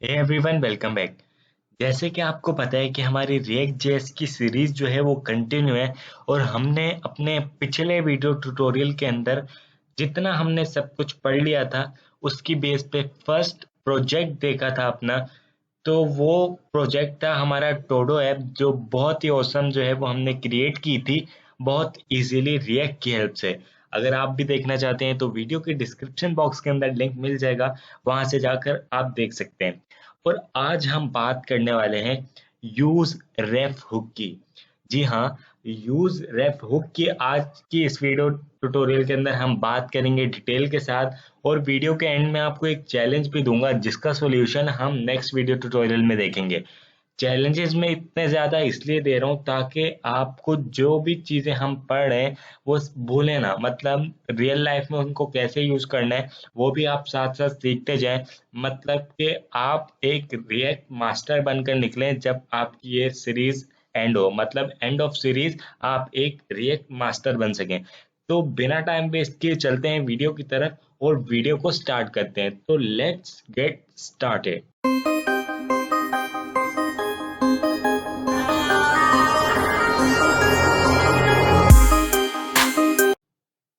Hey everyone, welcome back. जैसे कि आपको पता है कि हमारी रिएक्ट जेएस की सीरीज जो है वो कंटिन्यू है। और हमने अपने पिछले वीडियो ट्यूटोरियल के अंदर जितना हमने सब कुछ पढ़ लिया था उसकी बेस पे फर्स्ट प्रोजेक्ट देखा था अपना। तो वो प्रोजेक्ट था हमारा टोडो ऐप, जो बहुत ही औसम जो है वो हमने क्रिएट की थी बहुत इजीली रिएक्ट की हेल्प से। अगर आप भी देखना चाहते हैं तो वीडियो के डिस्क्रिप्शन बॉक्स के अंदर लिंक मिल जाएगा, वहां से जाकर आप देख सकते हैं। और आज हम बात करने वाले हैं यूज रेफ हुक की। जी हाँ, यूज रेफ हुक की आज की इस वीडियो ट्यूटोरियल के अंदर हम बात करेंगे डिटेल के साथ। और वीडियो के एंड में आपको एक चैलेंज भी दूंगा जिसका सॉल्यूशन हम नेक्स्ट वीडियो ट्यूटोरियल में देखेंगे। चैलेंजेस में इतने ज़्यादा इसलिए दे रहा हूँ ताकि आपको जो भी चीज़ें हम पढ़ रहे हैं वो भूलें ना, मतलब रियल लाइफ में उनको कैसे यूज़ करना है वो भी आप साथ साथ सीखते जाएं। मतलब कि आप एक रिएक्ट मास्टर बनकर निकलें जब आपकी ये सीरीज एंड हो, मतलब एंड ऑफ सीरीज आप एक रिएक्ट मास्टर बन सकें। तो बिना टाइम वेस्ट किए चलते हैं वीडियो की तरफ और वीडियो को स्टार्ट करते हैं। तो लेट्स गेट स्टार्टेड।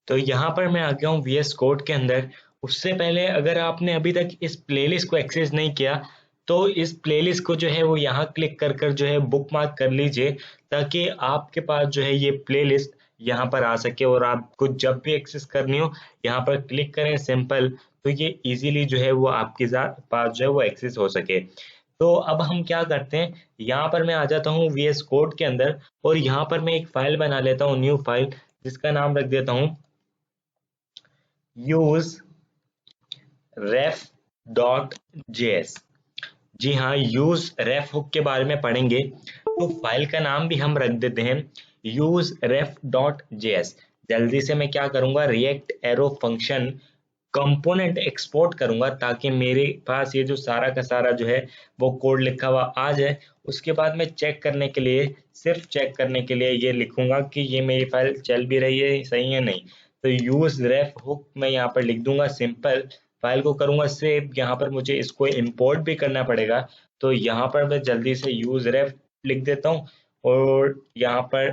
तो यहाँ पर मैं आ गया हूँ VS कोड के अंदर। उससे पहले अगर आपने अभी तक इस प्लेलिस्ट को एक्सेस नहीं किया तो इस प्लेलिस्ट को जो है वो यहाँ क्लिक कर कर जो है बुक मार्क कर लीजिए, ताकि आपके पास जो है ये प्लेलिस्ट यहाँ पर आ सके और आपको जब भी एक्सेस करनी हो यहाँ पर क्लिक करें सिंपल, तो ये इजीली जो है वो आपके पास जो है वो एक्सेस हो सके। तो अब हम क्या करते हैं, यहाँ पर मैं आ जाता हूँ VS कोड के अंदर और यहाँ पर मैं एक फाइल बना लेता हूँ, न्यू फाइल, जिसका नाम रख देता हूँ यूज रेफ डॉट जेएस। जी हाँ, यूज रेफ हुक के बारे में पढ़ेंगे तो फाइल का नाम भी हम रख देते हैं यूज रेफ डॉट जेएस। जल्दी से मैं क्या करूंगा, react arrow function component export करूंगा ताकि मेरे पास ये जो सारा का सारा जो है वो कोड लिखा हुआ आ जाए। उसके बाद मैं चेक करने के लिए, सिर्फ चेक करने के लिए ये लिखूंगा कि ये मेरी फाइल चल भी रही है सही है नहीं। तो यूज रेफ हुक मैं यहाँ पर लिख दूंगा सिंपल, फाइल को करूंगा सेव। यहाँ पर मुझे इसको इंपोर्ट भी करना पड़ेगा, तो यहाँ पर मैं जल्दी से यूज रेफ लिख देता हूँ और यहाँ पर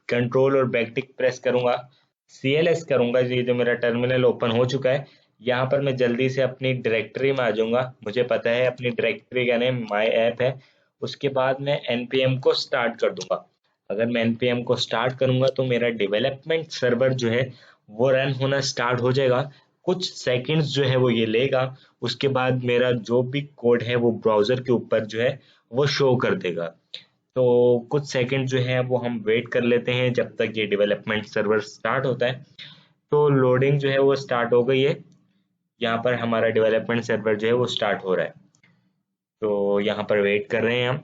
कंट्रोल और बैकटिक प्रेस करूंगा, CLS करूंगा। ये जो मेरा टर्मिनल ओपन हो चुका है, यहाँ पर मैं जल्दी से अपनी डायरेक्टरी में आ जाऊंगा। मुझे पता है अपनी डायरेक्टरी का नेम माई ऐप है। उसके बाद मैं npm को स्टार्ट कर दूंगा। अगर मैं npm को स्टार्ट करूंगा तो मेरा डेवलपमेंट सर्वर जो है वो रन होना स्टार्ट हो जाएगा। कुछ सेकंड्स जो है वो ये लेगा। उसके बाद मेरा जो भी कोड है वो ब्राउजर के ऊपर जो है वो शो कर देगा। तो कुछ सेकंड जो है वो हम वेट कर लेते हैं जब तक ये डेवलपमेंट सर्वर स्टार्ट होता है। तो लोडिंग जो है वो स्टार्ट हो गई है। यहाँ पर हमारा डेवलपमेंट सर्वर जो है वो स्टार्ट हो रहा है, तो यहाँ पर वेट कर रहे हैं हम।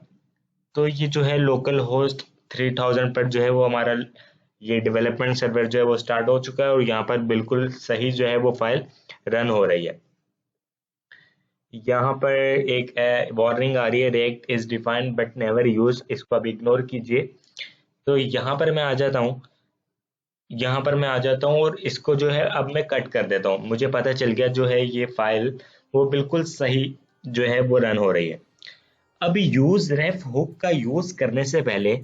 तो ये जो है लोकल होस्ट 3000 पर जो है वो हमारा ये डेवलपमेंट सर्वर जो है वो स्टार्ट हो चुका है और यहाँ पर बिल्कुल सही जो है वो फाइल रन हो रही है। यहाँ पर एक वार्निंग आ रही है, react is defined but never use, इसको अब इग्नोर कीजिए। तो यहाँ पर मैं आ जाता हूँ, यहाँ पर मैं आ जाता हूँ और इसको जो है अब मैं कट कर देता हूँ। मुझे पता चल गया जो है ये फाइल वो बिल्कुल सही जो है वो रन हो रही है। अब यूज रेफ हुक का यूज करने से पहले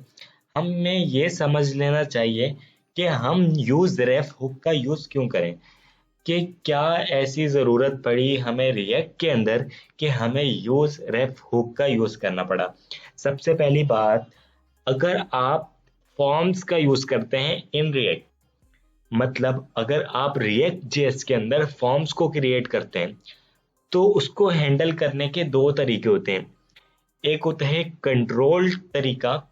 हमें ये समझ लेना चाहिए कि हम यूज रेफ हुक का यूज क्यों करें, कि क्या ऐसी जरूरत पड़ी हमें रिएक्ट के अंदर कि हमें यूज रेफ हुक का यूज करना पड़ा। सबसे पहली बात, अगर आप फॉर्म्स का यूज करते हैं इन रिएक्ट, मतलब अगर आप रिएक्ट जेएस के अंदर फॉर्म्स को क्रिएट करते हैं तो उसको हैंडल करने के दो तरीके होते हैं। एक होता है कंट्रोल्ड तरीका,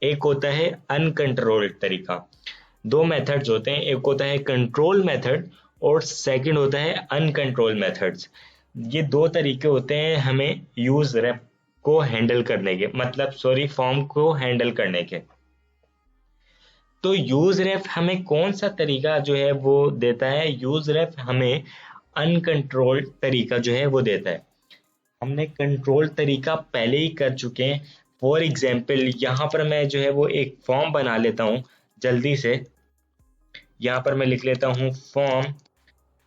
एक होता है अनकंट्रोल्ड तरीका। दो मेथड्स होते हैं, एक होता है कंट्रोल मेथड और सेकंड होता है अनकंट्रोल मेथड्स। ये दो तरीके होते हैं हमें यूज रेप को हैंडल करने के, मतलब सॉरी फॉर्म को हैंडल करने के। तो यूज रेफ हमें कौन सा तरीका जो है वो देता है, यूज रेफ हमें अनकंट्रोल्ड तरीका जो है वो देता है। हमने कंट्रोल तरीका पहले ही कर चुके हैं। फॉर एग्जाम्पल यहाँ पर मैं जो है वो एक फॉर्म बना लेता हूँ जल्दी से। यहाँ पर मैं लिख लेता हूँ फॉर्म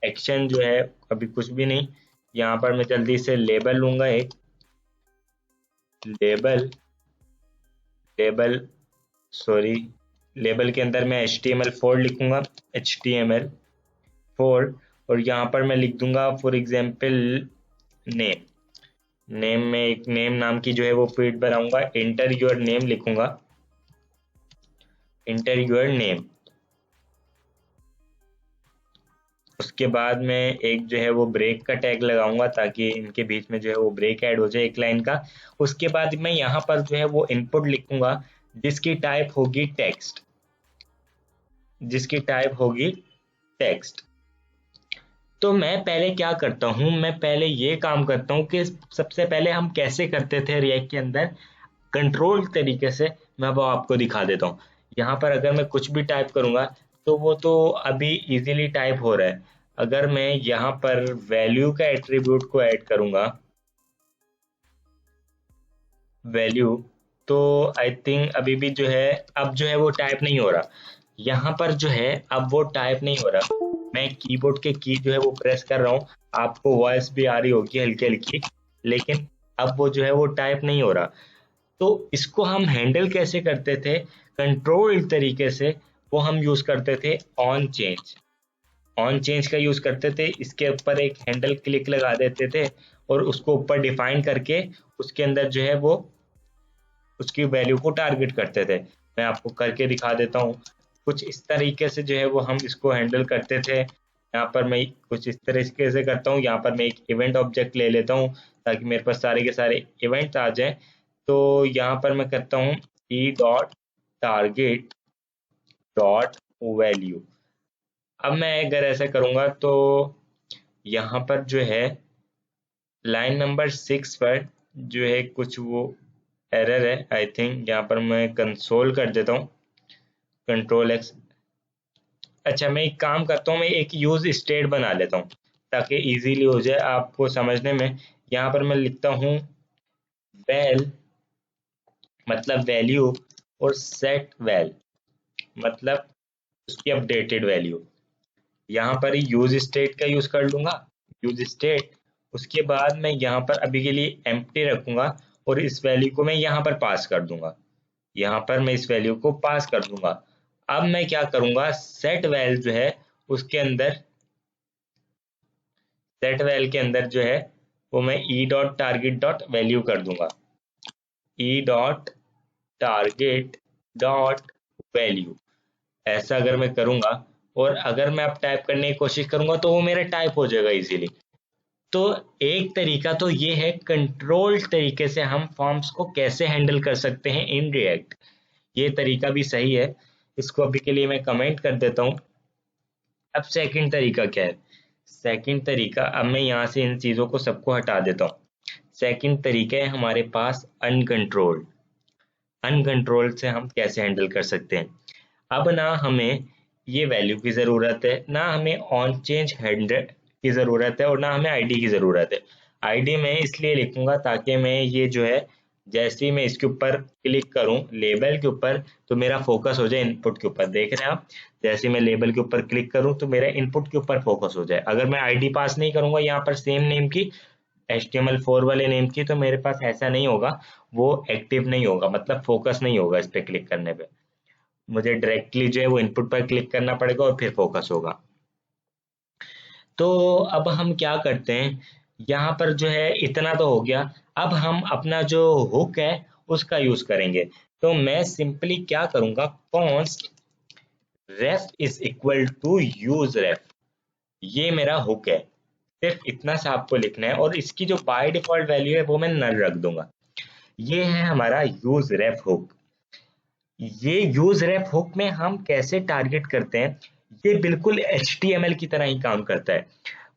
एक्शन जो है, अभी कुछ भी नहीं। यहाँ पर मैं जल्दी से लेबल लूंगा एक, लेबल लेबल सॉरी लेबल के अंदर मैं HTML4 लिखूंगा, HTML4, और यहाँ पर मैं लिख दूंगा फॉर एग्जाम्पल नेम में एक नेम नाम की जो है वो फील्ड बनाऊंगा, इंटर योर नेम लिखूंगा, इंटर योर नेम। उसके बाद में एक जो है वो ब्रेक का टैग लगाऊंगा ताकि इनके बीच में जो है वो ब्रेक ऐड हो जाए एक लाइन का। उसके बाद मैं यहाँ पर जो है वो इनपुट लिखूंगा जिसकी टाइप होगी टेक्स्ट, जिसकी टाइप होगी टेक्स्ट। तो मैं पहले क्या करता हूं, मैं पहले ये काम करता हूं कि सबसे पहले हम कैसे करते थे रिएक्ट के अंदर कंट्रोल तरीके से, मैं वो आपको दिखा देता हूं। यहाँ पर अगर मैं कुछ भी टाइप करूंगा तो वो तो अभी इजीली टाइप हो रहा है। अगर मैं यहाँ पर वैल्यू का एट्रीब्यूट को ऐड करूंगा, वैल्यू, तो आई थिंक अभी भी जो है अब जो है वो टाइप नहीं हो रहा। यहाँ पर जो है अब वो टाइप नहीं हो रहा। मैं कीबोर्ड के की जो है वो प्रेस कर रहा हूँ, आपको वॉइस भी आ रही होगी हल्की हल्की, लेकिन अब वो जो है वो टाइप नहीं हो रहा। तो इसको हम हैंडल कैसे करते थे, कंट्रोल तरीके से वो हम यूज करते थे ऑन चेंज। ऑन चेंज का यूज करते थे, इसके ऊपर एक हैंडल क्लिक लगा देते थे और उसको ऊपर डिफाइन करके उसके अंदर जो है वो उसकी वैल्यू को टारगेट करते थे। मैं आपको करके दिखा देता हूँ। कुछ इस तरीके से जो है वो हम इसको हैंडल करते थे। यहाँ पर मैं कुछ इस तरीके से करता हूँ, यहाँ पर मैं एक इवेंट ऑब्जेक्ट ले लेता हूँ ताकि मेरे पास सारे के सारे इवेंट आ जाए। तो यहाँ पर मैं करता हूँ E dot target dot value. अब मैं अगर ऐसा करूँगा तो यहाँ पर जो है लाइन नंबर 6 पर जो है कुछ वो एरर है आई थिंक। यहाँ पर मैं कंसोल कर देता हूँ, कंट्रोल एक्स। अच्छा, मैं एक काम करता हूँ, मैं एक यूज स्टेट बना लेता हूँ ताकि इजीली हो जाए आपको समझने में। यहाँ पर मैं लिखता हूँ वैल मतलब वैल्यू, और सेट वैल मतलब उसकी अपडेटेड वैल्यू। यहाँ पर यूज स्टेट का यूज कर लूंगा, यूज स्टेट। उसके बाद मैं यहाँ पर अभी के लिए एम्प्टी रखूंगा और इस वैल्यू को मैं यहाँ पर पास कर दूंगा, यहाँ पर मैं इस वैल्यू को पास कर दूंगा। अब मैं क्या करूंगा, सेट वैल जो है उसके अंदर, सेट वैल के अंदर जो है वो मैं E dot target dot value कर दूंगा, E dot target dot value. ऐसा अगर मैं करूंगा और अगर मैं अब टाइप करने की कोशिश करूंगा तो वो मेरा टाइप हो जाएगा इजीली। तो एक तरीका तो ये है कंट्रोल तरीके से हम फॉर्म्स को कैसे हैंडल कर सकते हैं इन रिएक्ट। ये तरीका भी सही है, इसको अभी के लिए मैं कमेंट कर देता हूँ। अब सेकंड तरीका क्या है, सेकंड तरीका, अब मैं यहाँ से इन चीज़ों को सबको हटा देता हूँ। सेकंड तरीका है हमारे पास अनकंट्रोल्ड। अनकंट्रोल्ड से हम कैसे हैंडल कर सकते हैं। अब ना हमें ये वैल्यू की ज़रूरत है, ना हमें ऑन चेंज हैंडल की ज़रूरत है, और ना हमें आईडी की ज़रूरत है। आईडी मैं इसलिए लिखूंगा ताकि मैं ये जो है जैसे ही मैं इसके ऊपर क्लिक करूं लेबल के ऊपर तो मेरा फोकस हो जाए इनपुट के ऊपर। देख रहे हैं आप, जैसे मैं लेबल के ऊपर क्लिक करूं तो मेरा इनपुट के ऊपर फोकस हो जाए। अगर मैं आईडी पास नहीं करूंगा यहाँ पर सेम नेम की, HTML4 वाले नेम की, तो मेरे पास ऐसा नहीं होगा, वो एक्टिव नहीं होगा, मतलब फोकस नहीं होगा इस पर क्लिक करने पे। मुझे डायरेक्टली जो है वो इनपुट पर क्लिक करना पड़ेगा और फिर फोकस होगा। तो अब हम क्या करते हैं, यहाँ पर जो है इतना तो हो गया। अब हम अपना जो हुक है उसका यूज करेंगे। तो मैं सिंपली क्या करूंगा, const ref is equal to use ref, ये मेरा हुक है। सिर्फ इतना सा आपको लिखना है और इसकी जो बाय डिफॉल्ट वैल्यू है वो मैं नल रख दूंगा। ये है हमारा यूज रेफ हुक। ये यूज रेफ हुक में हम कैसे टारगेट करते हैं, ये बिल्कुल HTML की तरह ही काम करता है।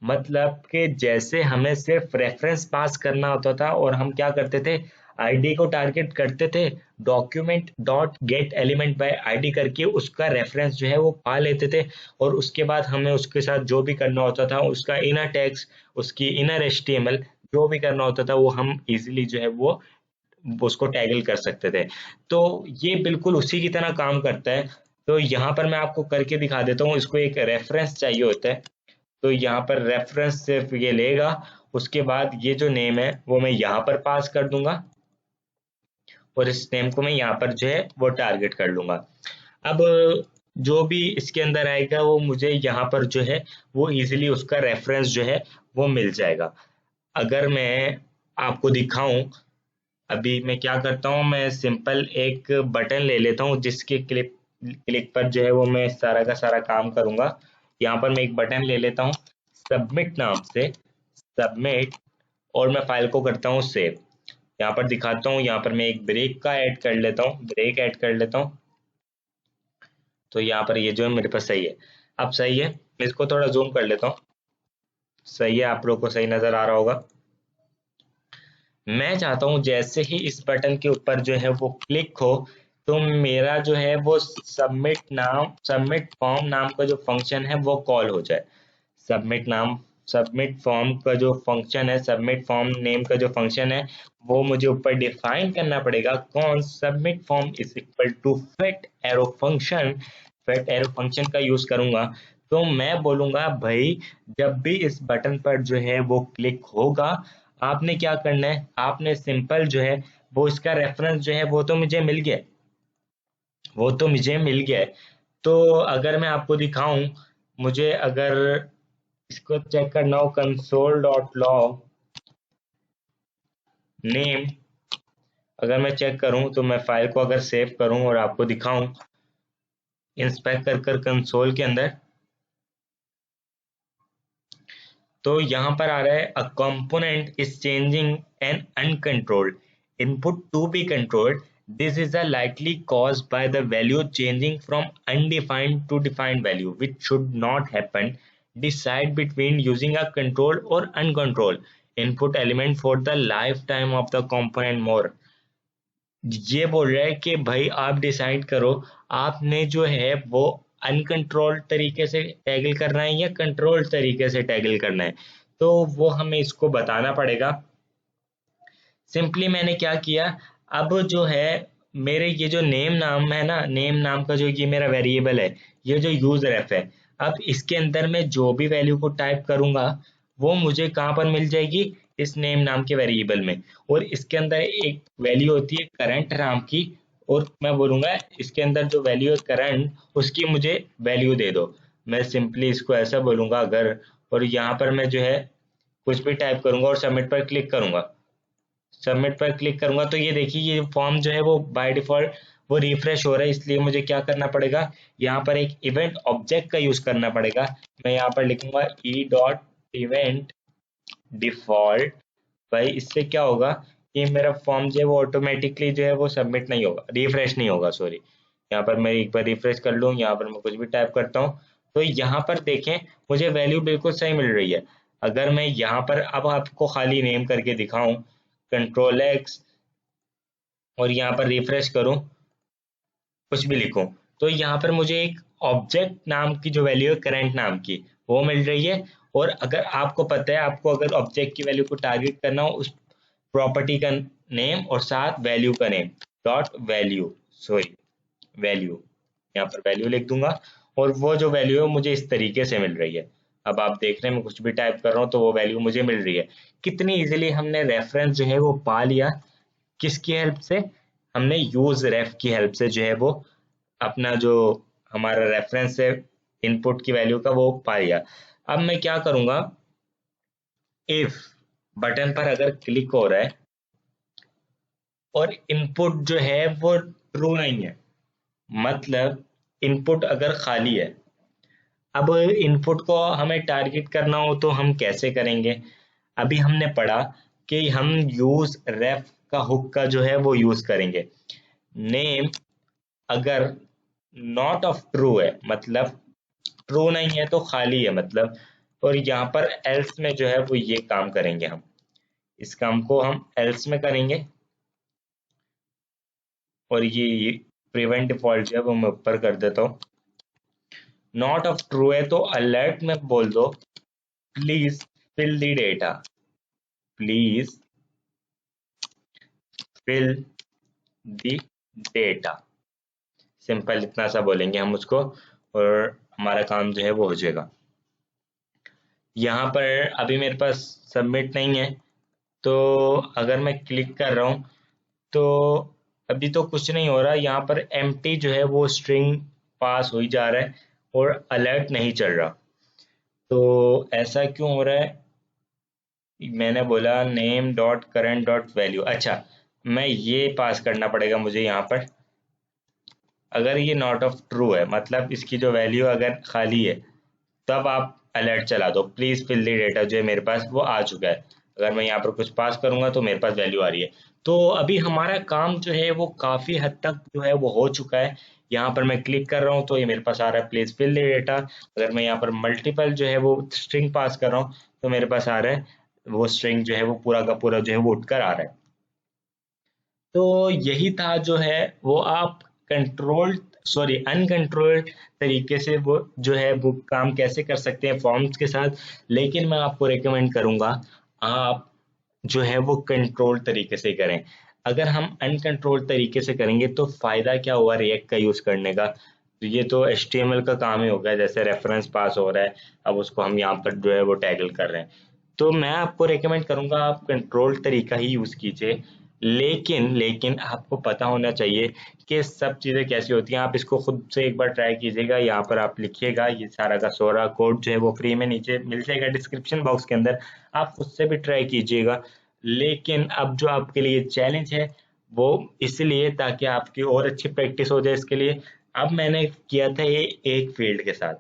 मतलब कि जैसे हमें सिर्फ रेफरेंस पास करना होता था और हम क्या करते थे, आईडी को टारगेट करते थे, document dot gate element by ID करके उसका रेफरेंस जो है वो पा लेते थे, और उसके बाद हमें उसके साथ जो भी करना होता था, उसका इनर टेक्स्ट, उसकी इनर HTML जो भी करना होता था वो हम इजीली जो है वो उसको टैगल कर सकते थे। तो ये बिल्कुल उसी की तरह काम करता है। तो यहाँ पर मैं आपको करके दिखा देता हूँ। इसको एक रेफरेंस चाहिए होता है, तो यहाँ पर रेफरेंस सिर्फ ये लेगा। उसके बाद ये जो नेम है वो मैं यहाँ पर पास कर दूंगा, और इस नेम को मैं यहाँ पर जो है वो टारगेट कर लूंगा। अब जो भी इसके अंदर आएगा वो मुझे यहाँ पर जो है वो इजीली उसका रेफरेंस जो है वो मिल जाएगा। अगर मैं आपको दिखाऊं, अभी मैं क्या करता हूँ, मैं सिंपल एक बटन ले लेता हूँ जिसके क्लिक क्लिक पर जो है वो मैं सारा का सारा काम करूंगा। यहाँ पर मैं एक बटन ले लेता हूँ सबमिट नाम से, सबमिट, और मैं फाइल को करता हूँ सेव। यहाँ पर दिखाता हूँ, यहाँ पर मैं एक ब्रेक का ऐड कर लेता हूँ, ब्रेक ऐड कर लेता हूँ। तो यहाँ पर ये जो है मेरे पास सही है। अब सही है, मैं इसको थोड़ा जूम कर लेता हूँ। सही है, आप लोग को सही नजर आ रहा होगा। मैं चाहता हूँ जैसे ही इस बटन के ऊपर जो है वो क्लिक हो तो मेरा जो है वो सबमिट फॉर्म नाम का जो फंक्शन है वो कॉल हो जाए। सबमिट फॉर्म का जो फंक्शन है, सबमिट फॉर्म नेम का जो फंक्शन है वो मुझे ऊपर डिफाइन करना पड़ेगा। कौन? Submit form is equal to fat arrow function. Fat arrow function का यूज करूंगा तो मैं बोलूंगा भाई जब भी इस बटन पर जो है वो क्लिक होगा आपने क्या करना है, आपने सिंपल जो है वो इसका रेफरेंस जो है वो तो मुझे मिल गया, वो तो मुझे मिल गया है। तो अगर मैं आपको दिखाऊं, मुझे अगर इसको चेक करना हो कंसोल डॉट लॉग नेम, अगर मैं चेक करूं तो मैं फाइल को अगर सेव करूं और आपको दिखाऊं इंस्पेक्ट कर कर कंसोल के अंदर, तो यहाँ पर आ रहा है a component is changing an uncontrolled input to be controlled. This is a likely caused by the value changing from undefined to defined value which should not happen. Decide between using a controlled or uncontrolled input element for the lifetime of the component more। ये बोल रहा है कि भाई आप decide करो आपने जो है वो अनकंट्रोल्ड तरीके से टैगल करना है या कंट्रोल्ड तरीके से टैगल करना है, तो वो हमें इसको बताना पड़ेगा। सिंपली मैंने क्या किया, अब जो है मेरे ये जो नेम नाम है ना, नेम नाम का जो ये मेरा वेरिएबल है, ये जो यूज रेफ है, अब इसके अंदर मैं जो भी वैल्यू को टाइप करूंगा वो मुझे कहाँ पर मिल जाएगी, इस नेम नाम के वेरिएबल में। और इसके अंदर एक वैल्यू होती है करंट नाम की, और मैं बोलूंगा इसके अंदर जो वैल्यू है करंट उसकी मुझे वैल्यू दे दो। मैं सिंपली इसको ऐसा बोलूंगा अगर, और यहाँ पर मैं जो है कुछ भी टाइप करूंगा और सबमिट पर क्लिक करूंगा। सबमिट पर क्लिक करूंगा तो ये देखिए ये फॉर्म जो है वो बाय डिफॉल्ट वो रिफ्रेश हो रहा है। इसलिए मुझे क्या करना पड़ेगा, यहाँ पर एक इवेंट ऑब्जेक्ट का यूज करना पड़ेगा। मैं यहाँ पर लिखूंगा ई डॉट इवेंट डिफॉल्ट। भाई इससे क्या होगा कि मेरा फॉर्म जो है वो ऑटोमेटिकली जो है वो सबमिट नहीं होगा, रिफ्रेश नहीं होगा, सॉरी। यहाँ पर मैं एक बार रिफ्रेश कर लूँ, यहाँ पर मैं कुछ भी टाइप करता हूँ तो यहाँ पर देखें मुझे वैल्यू बिल्कुल सही मिल रही है। अगर मैं यहाँ पर अब आपको खाली नेम करके दिखाऊं, कंट्रोल एक्स, और यहाँ पर रिफ्रेश करूं, कुछ भी लिखूं, तो यहाँ पर मुझे एक ऑब्जेक्ट नाम की जो वैल्यू है करंट नाम की वो मिल रही है। और अगर आपको पता है, आपको अगर ऑब्जेक्ट की वैल्यू को टारगेट करना हो उस प्रॉपर्टी का नेम और साथ वैल्यू का name, dot value, sorry value, यहाँ पर वैल्यू लिख दूंगा और वो जो वैल्यू है मुझे इस तरीके से मिल रही है। अब आप देख रहे हैं मैं कुछ भी टाइप कर रहा हूँ तो वो वैल्यू मुझे मिल रही है। कितनी इजीली हमने रेफरेंस जो है वो पा लिया, किसकी हेल्प से, हमने यूज रेफ की हेल्प से जो है वो अपना जो हमारा रेफरेंस है इनपुट की वैल्यू का वो पा लिया। अब मैं क्या करूंगा, इफ बटन पर अगर क्लिक हो रहा है और इनपुट जो है वो ट्रू नहीं है, मतलब इनपुट अगर खाली है, अब इनपुट को हमें टारगेट करना हो तो हम कैसे करेंगे। अभी हमने पढ़ा कि हम यूज रेफ का हुक का जो है वो यूज करेंगे। नेम अगर नॉट ऑफ ट्रू है मतलब ट्रू नहीं है तो खाली है मतलब, और यहाँ पर एल्स में जो है वो ये काम करेंगे हम, इस काम को हम एल्स में करेंगे। और ये प्रिवेंट डिफॉल्ट जो है वो मैं ऊपर कर देता हूँ। नॉट ऑफ ट्रू है तो अलर्ट में बोल दो please fill the data, please fill the data, simple इतना सा बोलेंगे हम उसको और हमारा काम जो है वो हो जाएगा। यहाँ पर अभी मेरे पास सबमिट नहीं है तो अगर मैं क्लिक कर रहा हूँ तो अभी तो कुछ नहीं हो रहा, यहाँ पर एम्प्टी जो है वो स्ट्रिंग पास हो ही जा रहा है और अलर्ट नहीं चल रहा। तो ऐसा क्यों हो रहा है? मैंने बोला name dot current dot value, अच्छा मैं ये पास करना पड़ेगा मुझे यहाँ पर। अगर ये नॉट ऑफ ट्रू है, मतलब इसकी जो वैल्यू अगर खाली है, तब आप अलर्ट चला दो, प्लीज फिल द डेटा जो है मेरे पास वो आ चुका है। अगर मैं यहाँ पर कुछ पास करूंगा तो मेरे पास वैल्यू आ रही है। तो अभी हमारा काम जो है वो काफी हद तक जो है वो हो चुका है। यहाँ पर मैं क्लिक कर रहा हूँ तो ये मेरे पास आ रहा है प्लीज फिल द डेटा। अगर मैं यहाँ पर मल्टीपल जो है वो स्ट्रिंग पास कर रहा हूँ तो मेरे पास आ रहा है वो स्ट्रिंग जो है वो पूरा का पूरा जो है वो उठकर आ रहा है। तो यही था जो है वो आप कंट्रोल्ड सॉरी अनकंट्रोल्ड तरीके से वो जो है वो काम कैसे कर सकते हैं फॉर्म्स के साथ। लेकिन मैं आपको रेकमेंड करूंगा आप जो है वो कंट्रोल तरीके से करें। अगर हम अनकंट्रोल तरीके से करेंगे तो फायदा क्या हुआ रिएक्ट का यूज करने का? तो ये तो HTML का काम ही हो गया, जैसे रेफरेंस पास हो रहा है, अब उसको हम यहाँ पर जो है वो टैगल कर रहे हैं। तो मैं आपको रेकमेंड करूंगा आप कंट्रोल तरीका ही यूज कीजिए। लेकिन लेकिन आपको पता होना चाहिए कि सब चीजें कैसी होती हैं। आप इसको खुद से एक बार ट्राई कीजिएगा, यहाँ पर आप लिखिएगा, ये सारा का सारा कोड जो है वो फ्री में नीचे मिल जाएगा डिस्क्रिप्शन बॉक्स के अंदर, आप खुद से भी ट्राई कीजिएगा। लेकिन अब जो आपके लिए चैलेंज है वो इसलिए ताकि आपकी और अच्छी प्रैक्टिस हो जाए इसके लिए। अब मैंने किया था ये एक फील्ड के साथ,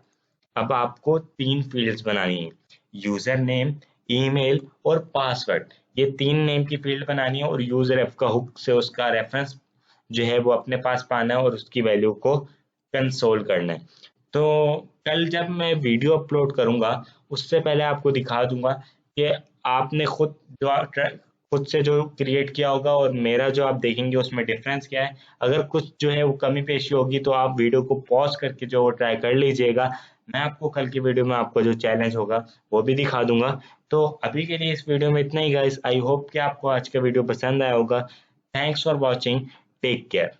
अब आपको 3 फील्ड्स बनानी है, यूजर नेम, ईमेल और पासवर्ड। ये 3 नेम की फील्ड बनानी है और यूजर एफ का हुक से उसका रेफरेंस जो है वो अपने पास पाना है और उसकी वैल्यू को कंसोल करना है। तो कल जब मैं वीडियो अपलोड करूंगा उससे पहले आपको दिखा दूंगा कि आपने खुद से जो क्रिएट किया होगा और मेरा जो आप देखेंगे उसमें डिफरेंस क्या है। अगर कुछ जो है वो कमी पेशी होगी तो आप वीडियो को पॉज करके जो वो ट्राई कर लीजिएगा। मैं आपको कल की वीडियो में आपको जो चैलेंज होगा वो भी दिखा दूंगा। तो अभी के लिए इस वीडियो में इतना ही गाइस, आई होप कि आपको आज का वीडियो पसंद आया होगा। Thanks for watching, take care.